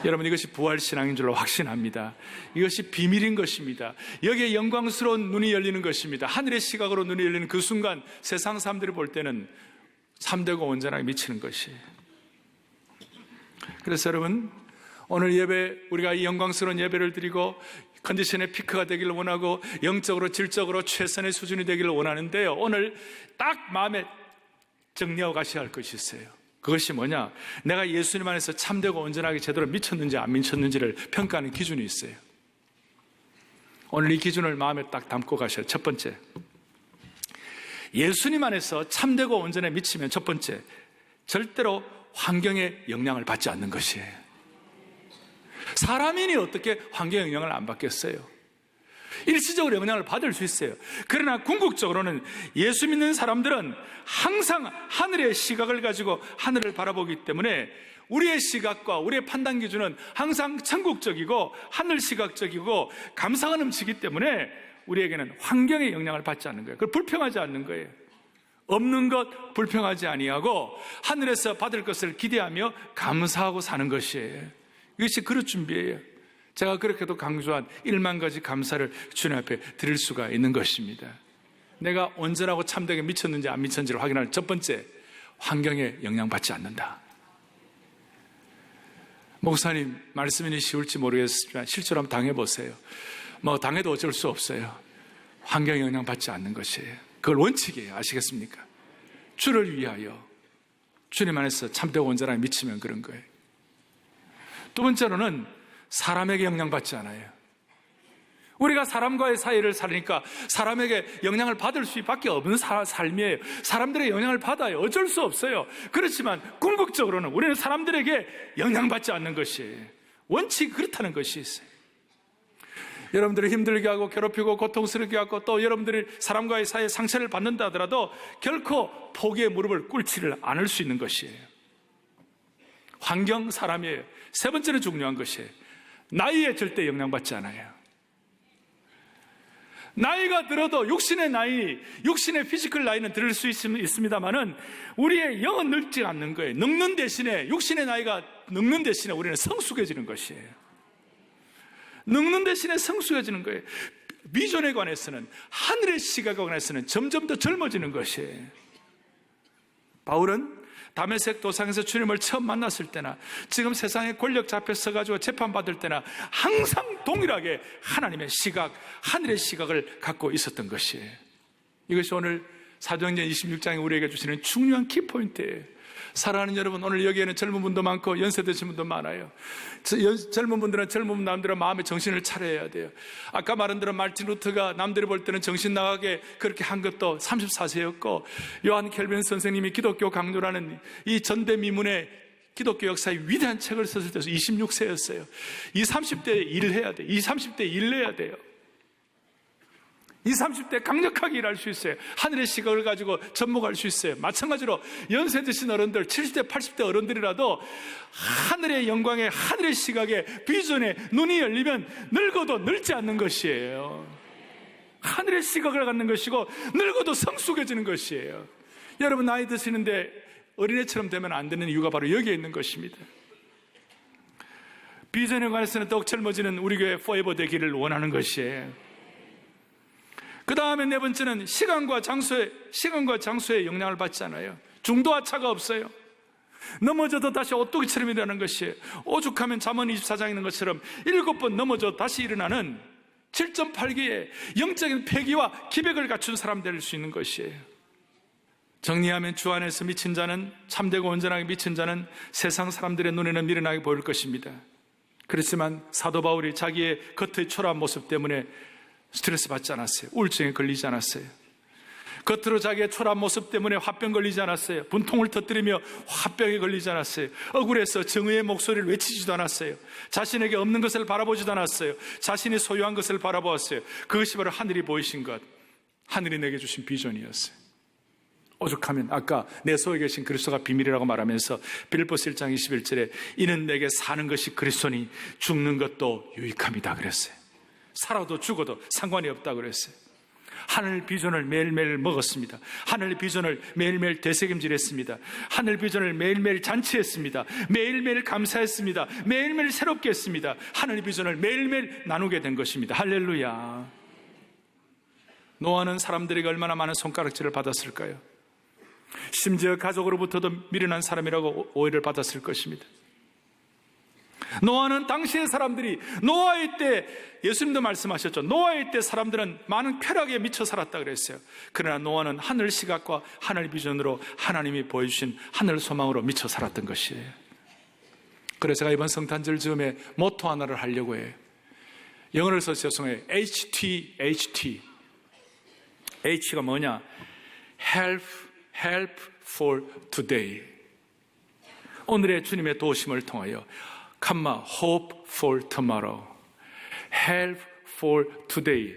여러분, 이것이 부활신앙인 줄로 확신합니다. 이것이 비밀인 것입니다. 여기에 영광스러운 눈이 열리는 것입니다. 하늘의 시각으로 눈이 열리는 그 순간 세상 사람들이 볼 때는 참되고 온전하게 미치는 것이에요. 그래서 여러분, 오늘 예배, 우리가 이 영광스러운 예배를 드리고 컨디션의 피크가 되기를 원하고 영적으로 질적으로 최선의 수준이 되기를 원하는데요, 오늘 딱 마음에 정리하고 가셔야 할 것이 있어요. 그것이 뭐냐? 내가 예수님 안에서 참되고 온전하게 제대로 미쳤는지 안 미쳤는지를 평가하는 기준이 있어요. 오늘 이 기준을 마음에 딱 담고 가셔야. 첫 번째, 예수님 안에서 참되고 온전하게 미치면 첫 번째, 절대로 환경의 영향을 받지 않는 것이에요. 사람이니 어떻게 환경의 영향을 안 받겠어요? 일시적으로 영향을 받을 수 있어요. 그러나 궁극적으로는 예수 믿는 사람들은 항상 하늘의 시각을 가지고 하늘을 바라보기 때문에 우리의 시각과 우리의 판단 기준은 항상 천국적이고 하늘 시각적이고 감사가 넘치기 때문에 우리에게는 환경의 영향을 받지 않는 거예요. 그걸 불평하지 않는 거예요. 없는 것 불평하지 아니하고 하늘에서 받을 것을 기대하며 감사하고 사는 것이에요. 이것이 그릇 준비예요. 제가 그렇게도 강조한 1만 가지 감사를 주님 앞에 드릴 수가 있는 것입니다. 내가 온전하고 참되게 미쳤는지 안 미쳤는지를 확인할 첫 번째, 환경에 영향받지 않는다. 목사님, 말씀이 쉬울지 모르겠지만 실제로 한번 당해보세요. 당해도 어쩔 수 없어요. 환경에 영향받지 않는 것이에요. 그걸 원칙이에요. 아시겠습니까? 주를 위하여 주님 안에서 참되고 온전하게 미치면 그런 거예요. 두 번째로는 사람에게 영향받지 않아요. 우리가 사람과의 사이를 살으니까 사람에게 영향을 받을 수밖에 없는 삶이에요. 사람들의 영향을 받아요. 어쩔 수 없어요. 그렇지만 궁극적으로는 우리는 사람들에게 영향받지 않는 것이에요. 원칙이 그렇다는 것이 있어요. 여러분들을 힘들게 하고 괴롭히고 고통스럽게 하고 또 여러분들이 사람과의 사이에 상처를 받는다 하더라도 결코 포기의 무릎을 꿇지를 않을 수 있는 것이에요. 환경, 사람이에요. 세 번째는 중요한 것이에요. 나이에 절대 영향받지 않아요. 나이가 들어도 육신의 나이, 육신의 피지컬 나이는 들을 수 있습니다만은 우리의 영은 늙지 않는 거예요. 늙는 대신에, 육신의 나이가 늙는 대신에 우리는 성숙해지는 것이에요. 늙는 대신에 성숙해지는 거예요. 비전에 관해서는, 하늘의 시각에 관해서는 점점 더 젊어지는 것이에요. 바울은 다메섹 도상에서 주님을 처음 만났을 때나 지금 세상에 권력 잡혀 서가지고 재판받을 때나 항상 동일하게 하나님의 시각, 하늘의 시각을 갖고 있었던 것이에요. 이것이 오늘 사도행전 26장에 우리에게 주시는 중요한 키포인트예요. 사랑하는 여러분, 오늘 여기에는 젊은 분도 많고 연세 드신 분도 많아요. 젊은 분들은 젊은 분들은 마음의 정신을 차려야 돼요. 아까 말한 대로 말틴 루터가 남들이 볼 때는 정신 나가게 그렇게 한 것도 34세였고, 요한 켈빈 선생님이 기독교 강조라는 이 전대미문의 기독교 역사의 위대한 책을 썼을 때도 26세였어요. 20, 30대에 일을 해야 돼요. 20, 30대에 일을 해야 돼요. 20, 30대 강력하게 일할 수 있어요. 하늘의 시각을 가지고 접목할 수 있어요. 마찬가지로 연세 드신 어른들, 70대, 80대 어른들이라도 하늘의 영광에, 하늘의 시각에, 비전에 눈이 열리면 늙어도 늙지 않는 것이에요. 하늘의 시각을 갖는 것이고 늙어도 성숙해지는 것이에요. 여러분, 나이 드시는데 어린애처럼 되면 안 되는 이유가 바로 여기에 있는 것입니다. 비전에 관해서는 더욱 젊어지는 우리 교회 포에버 되기를 원하는 것이에요. 그 다음에 네 번째는 시간과 장소에 영향을 받지 않아요. 중도와 차가 없어요. 넘어져도 다시 오뚜기처럼 일어나는 것이에요. 오죽하면 잠언 24장에 있는 것처럼 7번 넘어져 다시 일어나는 7.8개의 영적인 폐기와 기백을 갖춘 사람 될 수 있는 것이에요. 정리하면 주 안에서 미친 자는, 참되고 온전하게 미친 자는 세상 사람들의 눈에는 미련하게 보일 것입니다. 그렇지만 사도 바울이 자기의 겉의 초라한 모습 때문에 스트레스 받지 않았어요. 우울증에 걸리지 않았어요. 겉으로 자기의 초라한 모습 때문에 화병 걸리지 않았어요. 분통을 터뜨리며 화병에 걸리지 않았어요. 억울해서 정의의 목소리를 외치지도 않았어요. 자신에게 없는 것을 바라보지도 않았어요. 자신이 소유한 것을 바라보았어요. 그것이 바로 하늘이 보이신 것, 하늘이 내게 주신 비전이었어요. 오죽하면 아까 내 속에 계신 그리스도가 비밀이라고 말하면서 빌립보서 1장 21절에 이는 내게 사는 것이 그리스도니 죽는 것도 유익함이다 그랬어요. 살아도 죽어도 상관이 없다 그랬어요. 하늘 비전을 매일매일 먹었습니다. 하늘 비전을 매일매일 되새김질했습니다. 하늘 비전을 매일매일 잔치했습니다. 매일매일 감사했습니다. 매일매일 새롭게 했습니다. 하늘 비전을 매일매일 나누게 된 것입니다. 할렐루야. 노아는 사람들에게 얼마나 많은 손가락질을 받았을까요? 심지어 가족으로부터도 미련한 사람이라고 오해를 받았을 것입니다. 노아는 당시의 사람들이, 노아의 때 예수님도 말씀하셨죠. 노아의 때 사람들은 많은 쾌락에 미쳐 살았다 그랬어요. 그러나 노아는 하늘 시각과 하늘 비전으로 하나님이 보여주신 하늘 소망으로 미쳐 살았던 것이에요. 그래서 제가 이번 성탄절 즈음에 모토 하나를 하려고 해요. 영어를 써서 죄송해요. HT. H가 뭐냐? Help for today. 오늘의 주님의 도우심을 통하여 hope for tomorrow. Help for today.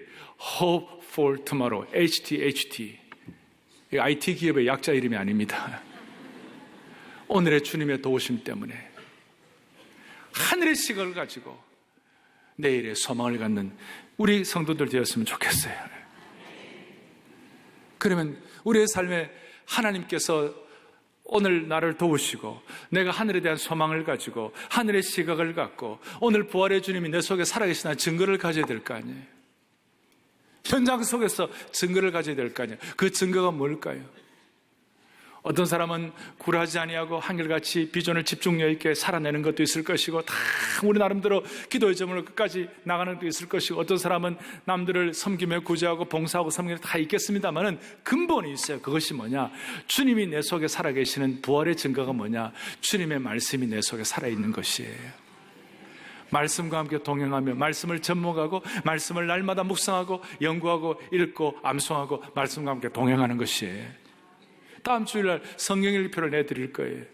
Hope for tomorrow. HT. IT 기업의 약자 이름이 아닙니다. 오늘의 주님의 도우심 때문에 하늘의 시각을 가지고 내일의 소망을 갖는 우리 성도들 되었으면 좋겠어요. 그러면 우리의 삶에 하나님께서 오늘 나를 도우시고 내가 하늘에 대한 소망을 가지고 하늘의 시각을 갖고 오늘 부활의 주님이 내 속에 살아계시나 증거를 가져야 될 거 아니에요. 현장 속에서 증거를 가져야 될 거 아니에요. 그 증거가 뭘까요? 어떤 사람은 굴하지 아니하고 한결같이 비전을 집중력 있게 살아내는 것도 있을 것이고, 다 우리 나름대로 기도의 점으로 끝까지 나가는 것도 있을 것이고, 어떤 사람은 남들을 섬기며 구제하고 봉사하고 섬기는 다 있겠습니다만은 근본이 있어요. 그것이 뭐냐? 주님이 내 속에 살아계시는 부활의 증거가 뭐냐? 주님의 말씀이 내 속에 살아있는 것이에요. 말씀과 함께 동행하며 말씀을 접목하고 말씀을 날마다 묵상하고 연구하고 읽고 암송하고 말씀과 함께 동행하는 것이에요. 다음 주일날 성경 읽기표를 내드릴 거예요.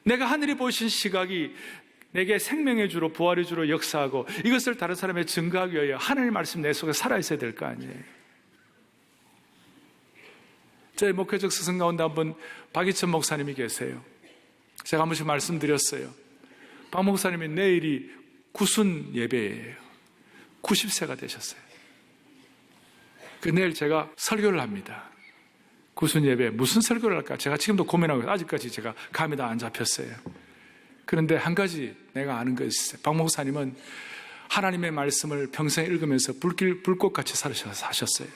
내가 하늘이 보이신 시각이 내게 생명의 주로 부활의 주로 역사하고 이것을 다른 사람에 증거하기 위하여 하나님의 말씀 내 속에 살아있어야 될 거 아니에요. 저희 목회적 스승 가운데 한 분 박이천 목사님이 계세요. 제가 한 번씩 말씀드렸어요. 박 목사님이 내일이 구순 예배예요. 90세가 되셨어요. 내일 제가 설교를 합니다. 구순 예배 무슨 설교를 할까? 제가 지금도 고민하고 있어요. 아직까지 제가 감이 다 안 잡혔어요. 그런데 한 가지 내가 아는 것이 있어요. 박 목사님은 하나님의 말씀을 평생 읽으면서 불꽃같이 사셨어요.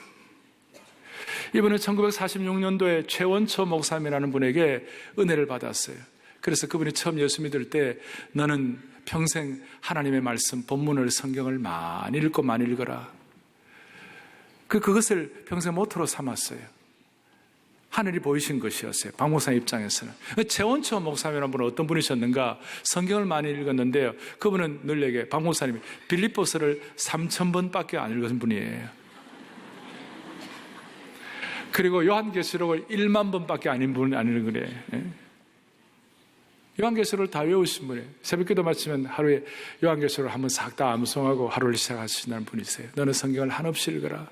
이번에 1946년도에 최원초 목사님이라는 분에게 은혜를 받았어요. 그래서 그분이 처음 예수 믿을 때 너는 평생 하나님의 말씀, 본문을, 성경을 많이 읽고 많이 읽어라. 그것을 평생 모토로 삼았어요. 하늘이 보이신 것이었어요. 박 목사님 입장에서는. 최원초 목사님이라는 분은 어떤 분이셨는가? 성경을 많이 읽었는데요. 그분은 늘 내게 박 목사님이 빌립보서를 3,000번밖에 안 읽은 분이에요. 그리고 요한계시록을 1만 번밖에 안 읽은 거래요. 요한계시록을 다 외우신 분이에요. 새벽기도 마치면 하루에 요한계시록을 한번 싹 다 암송하고 하루를 시작하시는 분이세요. 너는 성경을 한없이 읽어라.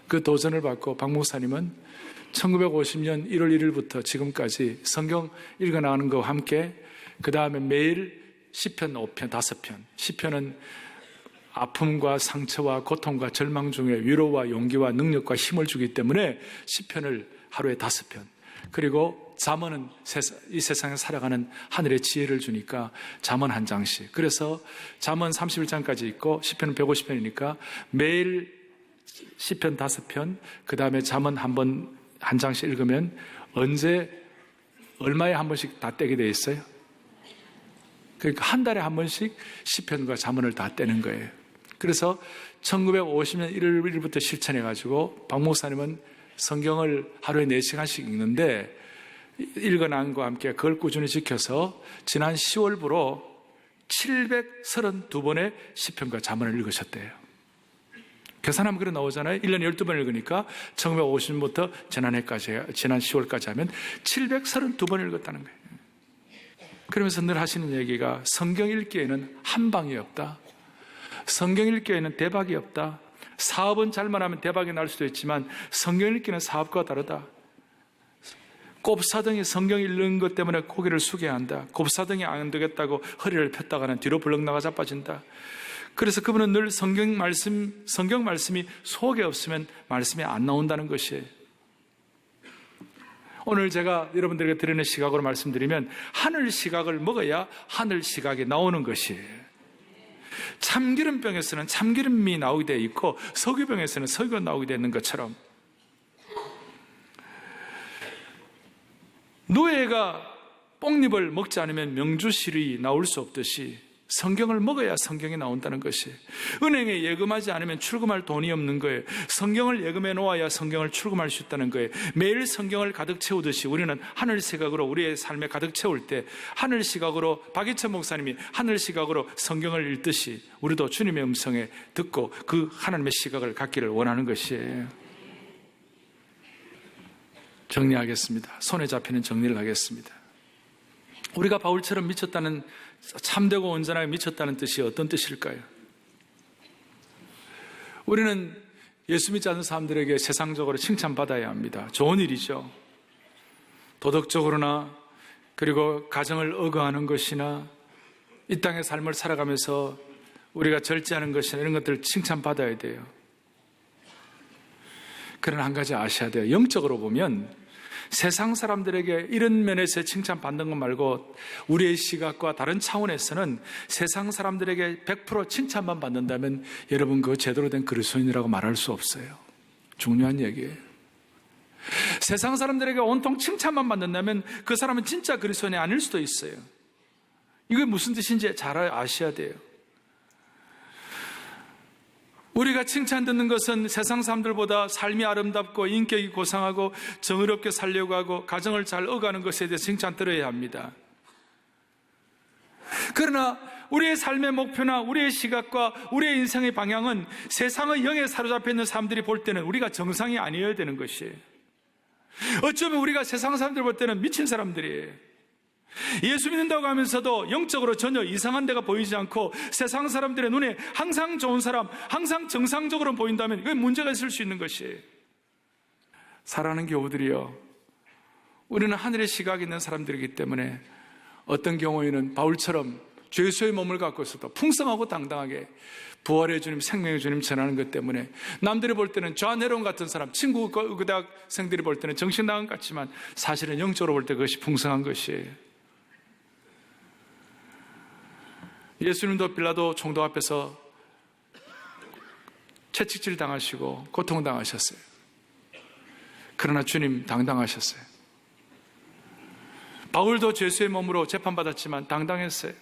그 도전을 받고 박 목사님은 1950년 1월 1일부터 지금까지 성경 읽어나가는 것과 함께 그 다음에 매일 시편 5편, 5편. 시편은 아픔과 상처와 고통과 절망 중에 위로와 용기와 능력과 힘을 주기 때문에 시편을 하루에 5편. 그리고 잠언은 이 세상에 살아가는 하늘의 지혜를 주니까 잠언 한 장씩. 그래서 잠언 31장까지 있고 시편은 150편이니까 매일 시편 5편, 그 다음에 잠언 한 장씩 읽으면 언제 얼마에 한 번씩 다 떼게 돼 있어요? 그러니까 한 달에 한 번씩 시편과 잠언을 다 떼는 거예요. 그래서 1950년 1월 1일부터 실천해가지고 박 목사님은 성경을 하루에 4시간씩 읽는데 읽어남과 함께 그걸 꾸준히 지켜서 지난 10월부로 732번의 시편과 잠언을 읽으셨대요. 계산하면 그래 나오잖아요. 1년에 12번 읽으니까 1950년부터 지난 10월까지 하면 732번 읽었다는 거예요. 그러면서 늘 하시는 얘기가 성경 읽기에는 한 방이 없다. 성경 읽기에는 대박이 없다. 사업은 잘만 하면 대박이 날 수도 있지만 성경 읽기는 사업과 다르다. 곱사등이 성경 읽는 것 때문에 고개를 숙여야 한다. 곱사등이 안 되겠다고 허리를 폈다가는 뒤로 벌렁 나가 자빠진다. 그래서 그분은 늘 성경 말씀이 속에 없으면 말씀이 안 나온다는 것이에요. 오늘 제가 여러분들에게 드리는 시각으로 말씀드리면 하늘 시각을 먹어야 하늘 시각이 나오는 것이에요. 참기름병에서는 참기름이 나오게 되어 있고 석유병에서는 석유가 나오게 되어 있는 것처럼 노예가 뽕잎을 먹지 않으면 명주실이 나올 수 없듯이 성경을 먹어야 성경이 나온다는 것이 은행에 예금하지 않으면 출금할 돈이 없는 거예요. 성경을 예금해 놓아야 성경을 출금할 수 있다는 거예요. 매일 성경을 가득 채우듯이 우리는 하늘 시각으로 우리의 삶에 가득 채울 때 하늘 시각으로 박희천 목사님이 하늘 시각으로 성경을 읽듯이 우리도 주님의 음성에 듣고 그 하나님의 시각을 갖기를 원하는 것이에요. 정리하겠습니다. 손에 잡히는 정리를 하겠습니다. 우리가 바울처럼 미쳤다는 참되고 온전하게 미쳤다는 뜻이 어떤 뜻일까요? 우리는 예수 믿지 않는 사람들에게 세상적으로 칭찬받아야 합니다. 좋은 일이죠. 도덕적으로나 그리고 가정을 억압하는 것이나 이 땅의 삶을 살아가면서 우리가 절제하는 것이나 이런 것들을 칭찬받아야 돼요. 그러나 한 가지 아셔야 돼요. 영적으로 보면 세상 사람들에게 이런 면에서 칭찬받는 것 말고 우리의 시각과 다른 차원에서는 세상 사람들에게 100% 칭찬만 받는다면 여러분 그거 제대로 된 그리스도인이라고 말할 수 없어요. 중요한 얘기예요. 세상 사람들에게 온통 칭찬만 받는다면 그 사람은 진짜 그리스도인이 아닐 수도 있어요. 이게 무슨 뜻인지 잘 아셔야 돼요. 우리가 칭찬 듣는 것은 세상 사람들보다 삶이 아름답고 인격이 고상하고 정의롭게 살려고 하고 가정을 잘 억하는 것에 대해 칭찬 들어야 합니다. 그러나 우리의 삶의 목표나 우리의 시각과 우리의 인생의 방향은 세상의 영에 사로잡혀 있는 사람들이 볼 때는 우리가 정상이 아니어야 되는 것이에요. 어쩌면 우리가 세상 사람들 볼 때는 미친 사람들이에요. 예수 믿는다고 하면서도 영적으로 전혀 이상한 데가 보이지 않고 세상 사람들의 눈에 항상 좋은 사람, 항상 정상적으로 보인다면 그게 문제가 있을 수 있는 것이에요. 사랑하는 교우들이요, 우리는 하늘의 시각이 있는 사람들이기 때문에 어떤 경우에는 바울처럼 죄수의 몸을 갖고 있어도 풍성하고 당당하게 부활의 주님, 생명의 주님 전하는 것 때문에 남들이 볼 때는 좌네론 같은 사람, 친구 의대학생들이 볼 때는 정신나간 것 같지만 사실은 영적으로 볼 때 그것이 풍성한 것이에요. 예수님도 빌라도 총독 앞에서 채찍질 당하시고 고통당하셨어요. 그러나 주님 당당하셨어요. 바울도 죄수의 몸으로 재판받았지만 당당했어요.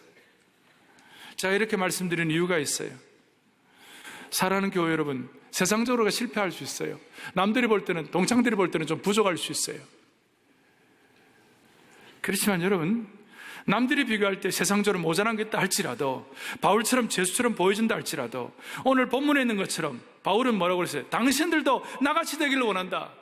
제가 이렇게 말씀드리는 이유가 있어요. 사랑하는 교회 여러분, 세상적으로가 실패할 수 있어요. 남들이 볼 때는, 동창들이 볼 때는 좀 부족할 수 있어요. 그렇지만 여러분, 남들이 비교할 때 세상적으로 모자란 게 있다 할지라도 바울처럼 죄수처럼 보여준다 할지라도 오늘 본문에 있는 것처럼 바울은 뭐라고 그랬어요? 당신들도 나같이 되기를 원한다.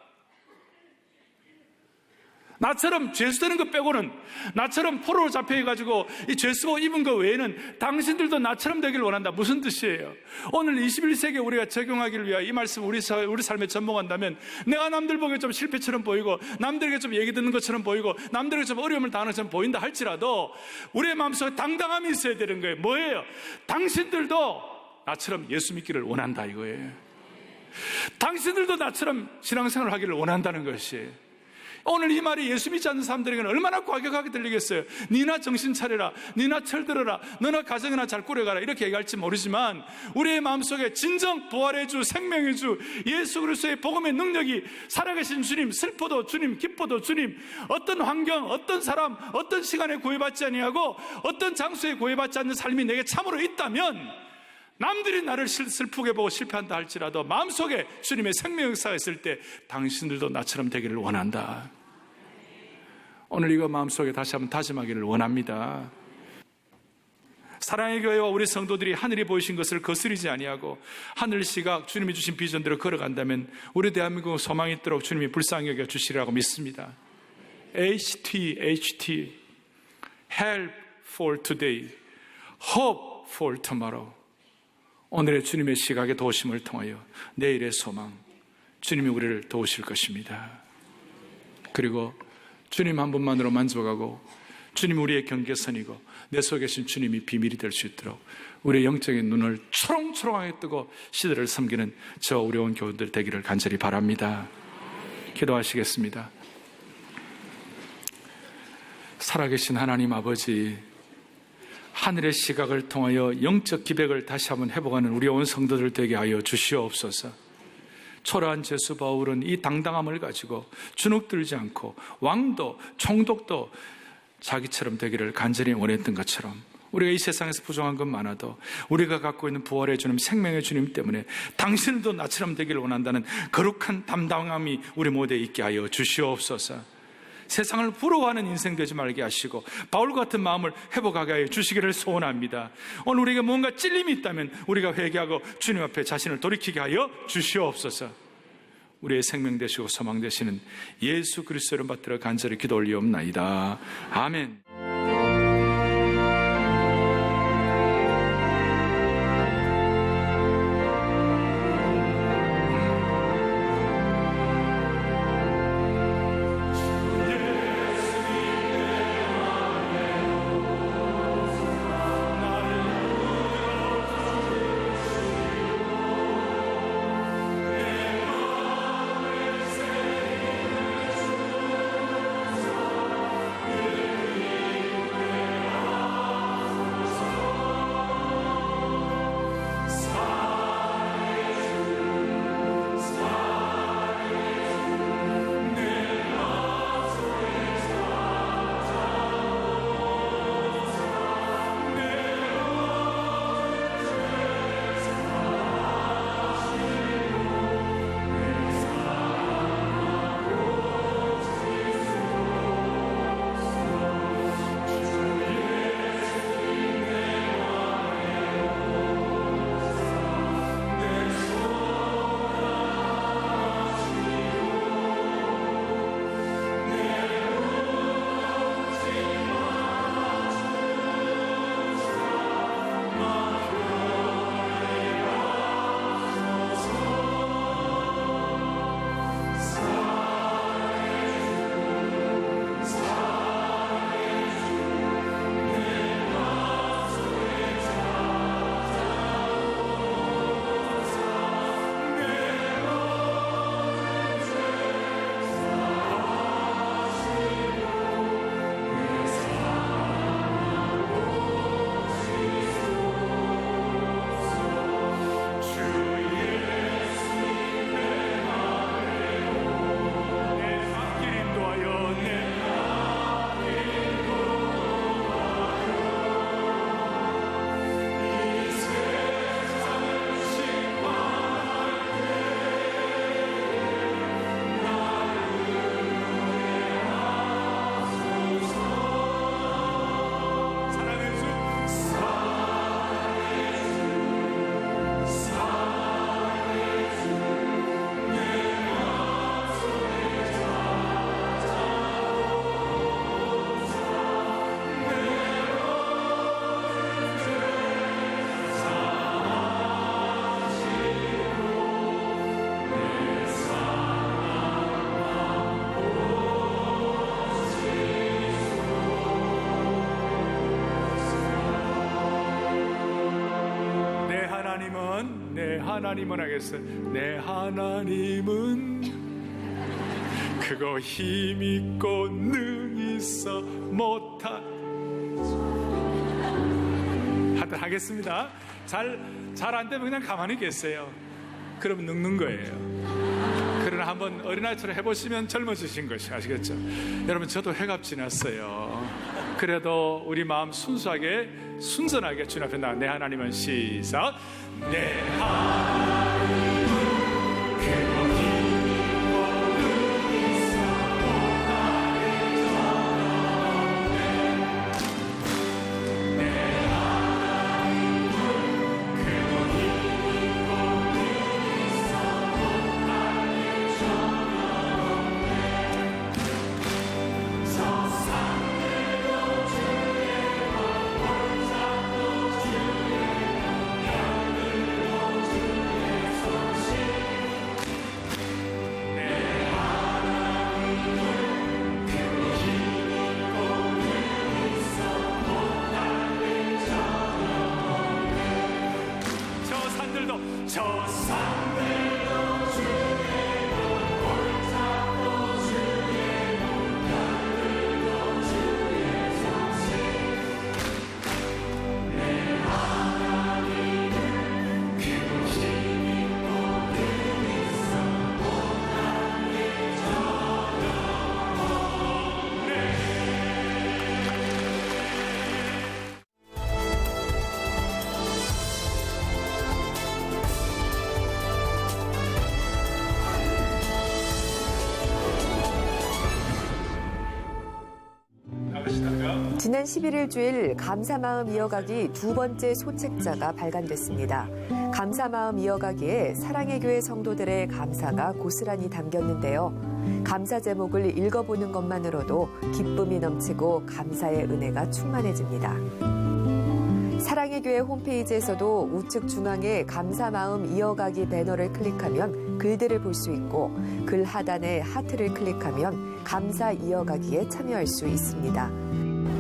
나처럼 죄수 되는 것 빼고는, 나처럼 포로로 잡혀가지고 이 죄수복 입은 것 외에는 당신들도 나처럼 되기를 원한다. 무슨 뜻이에요? 오늘 21세기에 우리가 적용하기를 위하여 이 말씀을 우리 삶에 접목한다면 내가 남들 보기에 좀 실패처럼 보이고 남들에게 좀 얘기 듣는 것처럼 보이고 남들에게 좀 어려움을 당하는 것처럼 보인다 할지라도 우리의 마음속에 당당함이 있어야 되는 거예요. 뭐예요? 당신들도 나처럼 예수 믿기를 원한다 이거예요. 당신들도 나처럼 신앙생활을 하기를 원한다는 것이에요. 오늘 이 말이 예수 믿지 않는 사람들에게는 얼마나 과격하게 들리겠어요. 니나 정신 차려라, 니나 철들어라, 너나 가정이나 잘 꾸려가라 이렇게 얘기할지 모르지만 우리의 마음속에 진정 부활의 주, 생명의 주 예수 그리스도의 복음의 능력이 살아계신 주님, 슬퍼도 주님, 기뻐도 주님, 어떤 환경, 어떤 사람, 어떤 시간에 구애받지 아니하고 어떤 장소에 구애받지 않는 삶이 내게 참으로 있다면 남들이 나를 슬프게 보고 실패한다 할지라도 마음속에 주님의 생명 역사가 있을 때 당신들도 나처럼 되기를 원한다. 오늘 이거 마음속에 다시 한번 다짐하기를 원합니다. 사랑의 교회와 우리 성도들이 하늘이 보이신 것을 거스르지 아니하고 하늘 시각 주님이 주신 비전대로 걸어간다면 우리 대한민국 소망이 있도록 주님이 불쌍히 여겨 주시리라고 믿습니다. HT Help for today, Hope for tomorrow. 오늘의 주님의 시각의 도우심을 통하여 내일의 소망, 주님이 우리를 도우실 것입니다. 그리고 주님 한 분만으로 만족하고 주님 우리의 경계선이고 내 속에 계신 주님이 비밀이 될 수 있도록 우리의 영적인 눈을 초롱초롱하게 뜨고 시대를 섬기는 저 어려운 교우들 되기를 간절히 바랍니다. 기도하시겠습니다. 살아계신 하나님 아버지, 하늘의 시각을 통하여 영적 기백을 다시 한번 회복하는 우리 온 성도들 되게 하여 주시옵소서. 초라한 제수 바울은 이 당당함을 가지고 주눅들지 않고 왕도 총독도 자기처럼 되기를 간절히 원했던 것처럼 우리가 이 세상에서 부정한 것 많아도 우리가 갖고 있는 부활의 주님, 생명의 주님 때문에 당신도 나처럼 되기를 원한다는 거룩한 담당함이 우리 모두에 있게 하여 주시옵소서. 세상을 부러워하는 인생 되지 말게 하시고 바울 같은 마음을 회복하게 하여 주시기를 소원합니다. 오늘 우리가 뭔가 찔림이 있다면 우리가 회개하고 주님 앞에 자신을 돌이키게 하여 주시옵소서. 우리의 생명 되시고 소망 되시는 예수 그리스도를 받들어 간절히 기도 올리옵나이다. 아멘. 하나님은 하겠어요. 내 하나님은 그거 힘있고 능 있어 못한 하여튼 하겠습니다. 잘 안 되면 그냥 가만히 계세요. 그러면 늙는 거예요. 그러나 한번 어린아이처럼 해보시면 젊어지신 것이 아시겠죠? 여러분, 저도 해갑 지났어요. 그래도 우리 마음 순수하게 순전하게 주님 앞에 내 하나님은 시작. 내 하나님은 지난 11일 주일 감사마음 이어가기 두 번째 소책자가 발간됐습니다. 감사마음 이어가기에 사랑의 교회 성도들의 감사가 고스란히 담겼는데요. 감사 제목을 읽어보는 것만으로도 기쁨이 넘치고 감사의 은혜가 충만해집니다. 사랑의 교회 홈페이지에서도 우측 중앙에 감사마음 이어가기 배너를 클릭하면 글들을 볼 수 있고 글 하단에 하트를 클릭하면 감사 이어가기에 참여할 수 있습니다.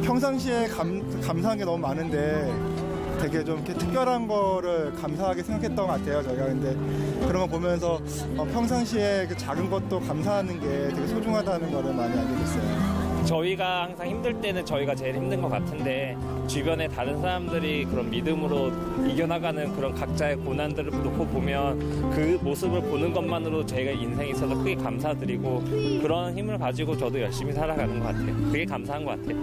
평상시에 감사한 게 너무 많은데 되게 좀 이렇게 특별한 거를 감사하게 생각했던 것 같아요. 저희가 근데 그런 거 보면서 평상시에 그 작은 것도 감사하는 게 되게 소중하다는 거를 많이 알게 됐어요. 저희가 항상 힘들 때는 저희가 제일 힘든 것 같은데 주변에 다른 사람들이 그런 믿음으로 이겨나가는 그런 각자의 고난들을 놓고 보면 그 모습을 보는 것만으로 저희가 인생에 있어서 크게 감사드리고 그런 힘을 가지고 저도 열심히 살아가는 것 같아요. 그게 감사한 것 같아요.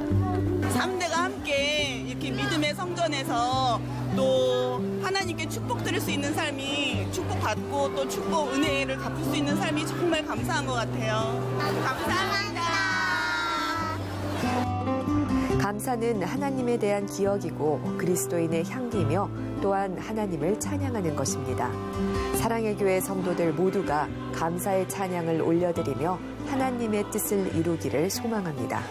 3대가 함께 이렇게 믿음의 성전에서 또 하나님께 축복 드릴 수 있는 삶이 축복받고 또 축복 은혜를 갚을 수 있는 삶이 정말 감사한 것 같아요. 감사합니다. 감사는 하나님에 대한 기억이고 그리스도인의 향기며 또한 하나님을 찬양하는 것입니다. 사랑의 교회 성도들 모두가 감사의 찬양을 올려드리며 하나님의 뜻을 이루기를 소망합니다.